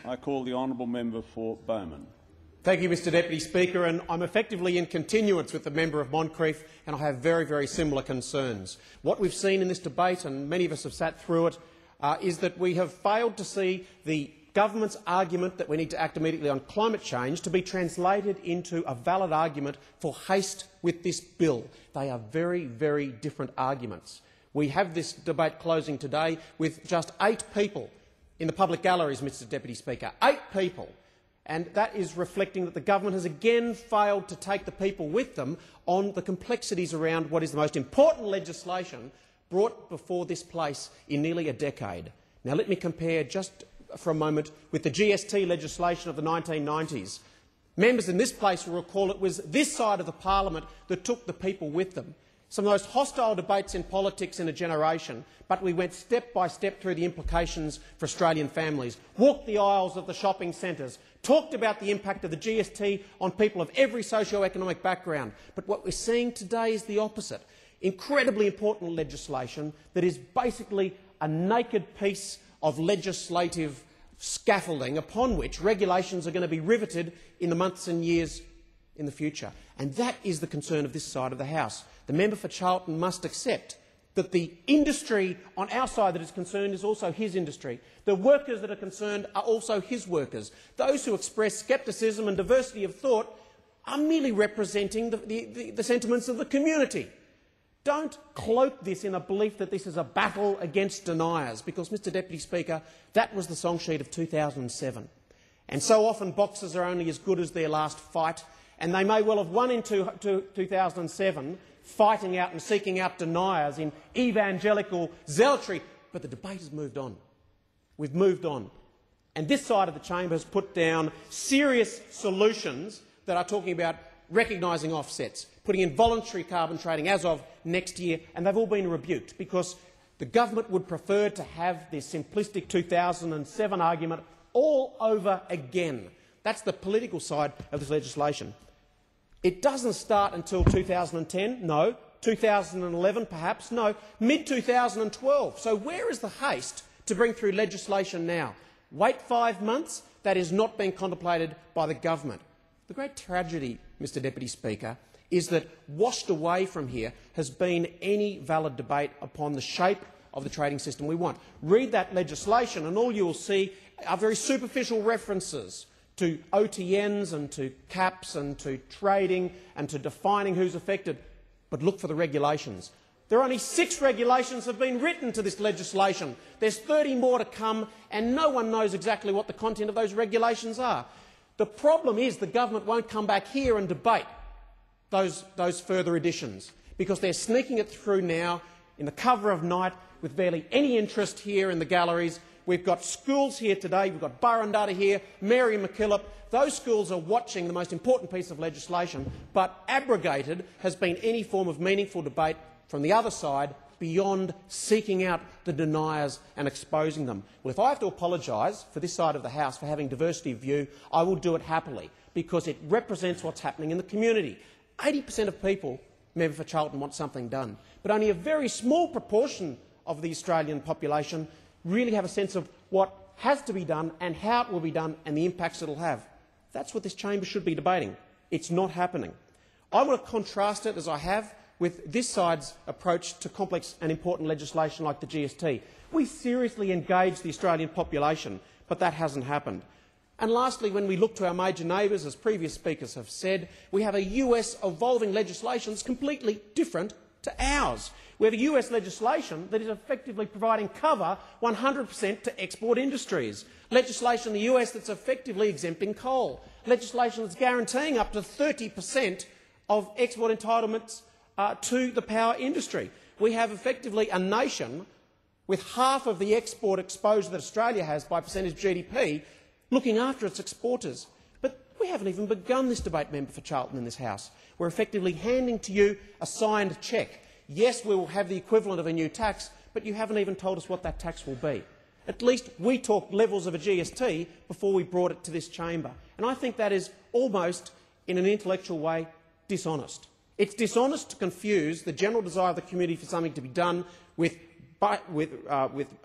I call the honourable member for Bowman. Thank you, Mr Deputy Speaker, and I'm effectively in continuance with the member of Moncrieff, and I have very, very similar concerns. What we've seen in this debate, and many of us have sat through it, is that we have failed to see the government's argument that we need to act immediately on climate change to be translated into a valid argument for haste with this bill. They are very, very different arguments. We have this debate closing today with just 8 people in the public galleries, Mr Deputy Speaker. 8 people. And that is reflecting that the government has again failed to take the people with them on the complexities around what is the most important legislation brought before this place in nearly a decade. Now let me compare just for a moment with the GST legislation of the 1990s. Members in this place will recall it was this side of the parliament that took the people with them. Some of the most hostile debates in politics in a generation, but we went step by step through the implications for Australian families, walked the aisles of the shopping centres, talked about the impact of the GST on people of every socio-economic background. But what we're seeing today is the opposite. Incredibly important legislation that is basically a naked piece of legislative scaffolding upon which regulations are going to be riveted in the months and years in the future. And that is the concern of this side of the House. The member for Charlton must accept that the industry on our side that is concerned is also his industry. The workers that are concerned are also his workers. Those who express scepticism and diversity of thought are merely representing the sentiments of the community. Don't cloak this in a belief that this is a battle against deniers, because, Mr Deputy Speaker, that was the song sheet of 2007. And so often boxers are only as good as their last fight, and they may well have won in 2007, fighting out and seeking out deniers in evangelical zealotry, but the debate has moved on. We've moved on. And this side of the chamber has put down serious solutions that are talking about recognising offsets, putting in voluntary carbon trading as of next year, and they've all been rebuked because the government would prefer to have this simplistic 2007 argument all over again. That's the political side of this legislation. It doesn't start until 2010, no. 2011, perhaps, no. Mid-2012. So where is the haste to bring through legislation now? Wait 5 months? That is not being contemplated by the government. The great tragedy, Mr Deputy Speaker, is that washed away from here has been any valid debate upon the shape of the trading system we want. Read that legislation and all you will see are very superficial references to OTNs and to caps and to trading and to defining who's affected. But look for the regulations. There are only 6 regulations that have been written to this legislation. There's 30 more to come, and no one knows exactly what the content of those regulations are. The problem is the government won't come back here and debate those further additions, because they're sneaking it through now in the cover of night with barely any interest here in the galleries. We've got schools here today, we've got Burrundutta here, Mary MacKillop. Those schools are watching the most important piece of legislation, but abrogated has been any form of meaningful debate from the other side beyond seeking out the deniers and exposing them. Well, if I have to apologise for this side of the House for having diversity of view, I will do it happily, because it represents what's happening in the community. 80% of people, member for Charlton, want something done, but only a very small proportion of the Australian population really have a sense of what has to be done and how it will be done and the impacts it will have. That's what this chamber should be debating. It's not happening. I want to contrast it, as I have, with this side's approach to complex and important legislation like the GST. We seriously engage the Australian population, but that hasn't happened. And lastly, when we look to our major neighbours, as previous speakers have said, we have a US evolving legislation that's completely different to ours. We have a US legislation that is effectively providing cover 100% to export industries, legislation in the US that's effectively exempting coal, legislation that's guaranteeing up to 30% of export entitlements to the power industry. We have effectively a nation with half of the export exposure that Australia has by percentage GDP looking after its exporters. But we haven't even begun this debate, member for Charlton, in this House. We're effectively handing to you a signed cheque. Yes, we will have the equivalent of a new tax, but you haven't even told us what that tax will be. At least we talked levels of a GST before we brought it to this chamber. And I think that is almost, in an intellectual way, dishonest. It's dishonest to confuse the general desire of the community for something to be done with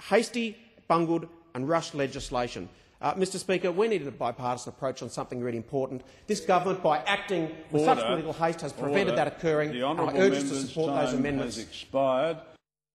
hasty, bungled and rushed legislation. Mr Speaker, we needed a bipartisan approach on something really important. This government, by acting with such political haste, has prevented that occurring, and I urge us to support those amendments. Has expired.